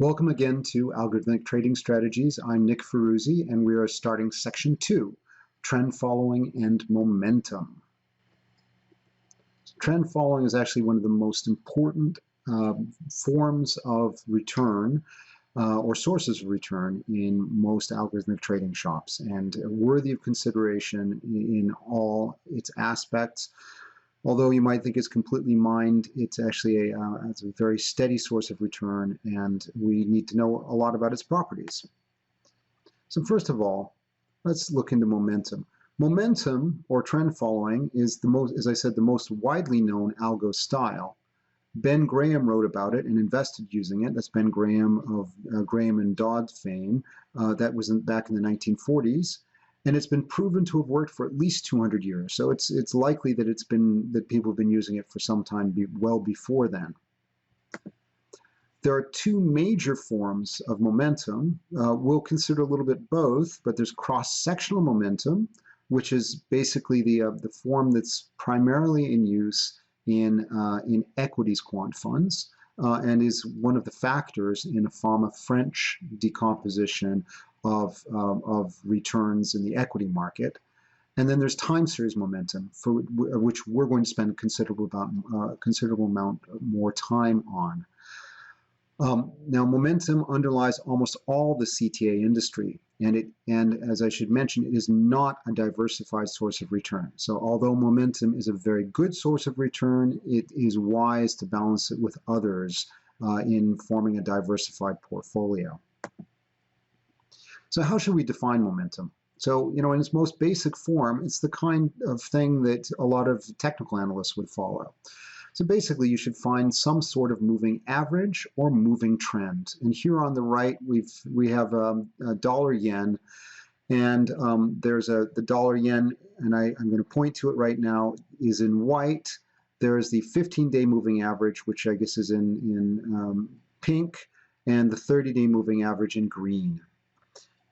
Welcome again to Algorithmic Trading Strategies. I'm Nick Ferruzzi, and we are starting Section 2, Trend Following and Momentum. Trend following is actually one of the most important forms of return or sources of return in most algorithmic trading shops, and worthy of consideration in all its aspects. Although you might think it's completely mined, it's actually it's a very steady source of return, and we need to know a lot about its properties. So first of all, let's look into momentum. Momentum, or trend following, is the most, as I said, the most widely known algo style. Ben Graham wrote about it and invested using it. That's Ben Graham of Graham and Dodd fame. That was back in the 1940s. And it's been proven to have worked for at least 200 years. So it's likely that people have been using it for some time, well before then. There are two major forms of momentum. We'll consider a little bit both, but there's cross-sectional momentum, which is basically the form that's primarily in use in equities quant funds, and is one of the factors in a form of French decomposition of returns in the equity market. And then there's time series momentum, for which we're going to spend a considerable amount more time on. Now, momentum underlies almost all the CTA industry, and as I should mention, it is not a diversified source of return. So although momentum is a very good source of return, it is wise to balance it with others in forming a diversified portfolio. So how should we define momentum? So, in its most basic form, it's the kind of thing that a lot of technical analysts would follow. So basically, you should find some sort of moving average or moving trend. And here on the right, we have a dollar yen, and there's the dollar yen, and I'm going to point to it right now, is in white. There's the 15-day moving average, which I guess is in pink, and the 30-day moving average in green.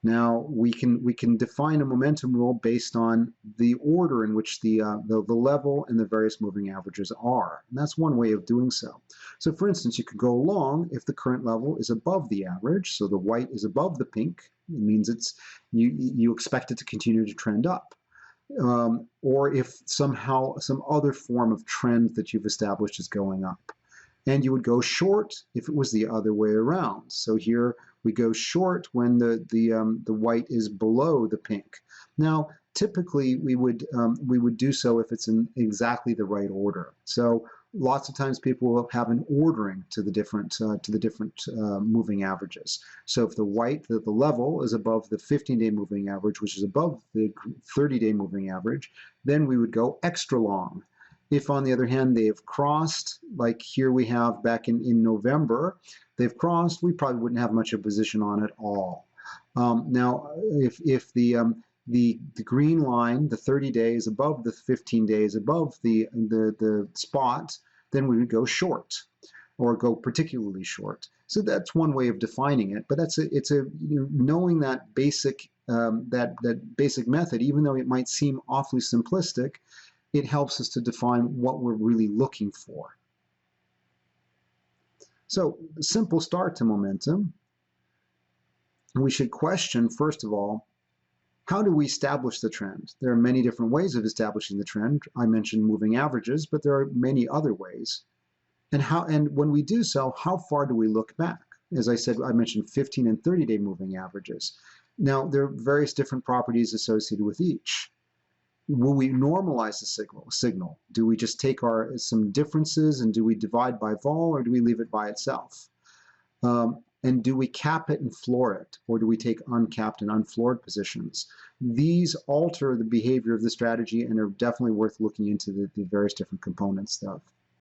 Now, we can define a momentum rule based on the order in which the level and the various moving averages are. And that's one way of doing so. So for instance, you could go long if the current level is above the average. So the white is above the pink. It means you expect it to continue to trend up. Or if somehow some other form of trend that you've established is going up. And you would go short if it was the other way around. So here we go short when the white is below the pink. Now, typically we would do so if it's in exactly the right order. So lots of times people will have an ordering to the different moving averages. So if the level is above the 15-day moving average, which is above the 30-day moving average, then we would go extra long. If, on the other hand, they have crossed, like here we have back in November, they've crossed, we probably wouldn't have much of a position on it all. Now, if the green line, the 30 days above the 15 days above the spot, then we would go short, or go particularly short. So that's one way of defining it. But knowing that basic basic method, even though it might seem awfully simplistic, it helps us to define what we're really looking for. So, simple start to momentum. We should question, first of all, how do we establish the trend? There are many different ways of establishing the trend. I mentioned moving averages, but there are many other ways. And when we do so, how far do we look back? As I said, I mentioned 15 and 30-day moving averages. Now, there are various different properties associated with each. Will we normalize the signal? Do we just take some differences and do we divide by vol, or do we leave it by itself? And do we cap it and floor it, or do we take uncapped and unfloored positions? These alter the behavior of the strategy and are definitely worth looking into the various different components of.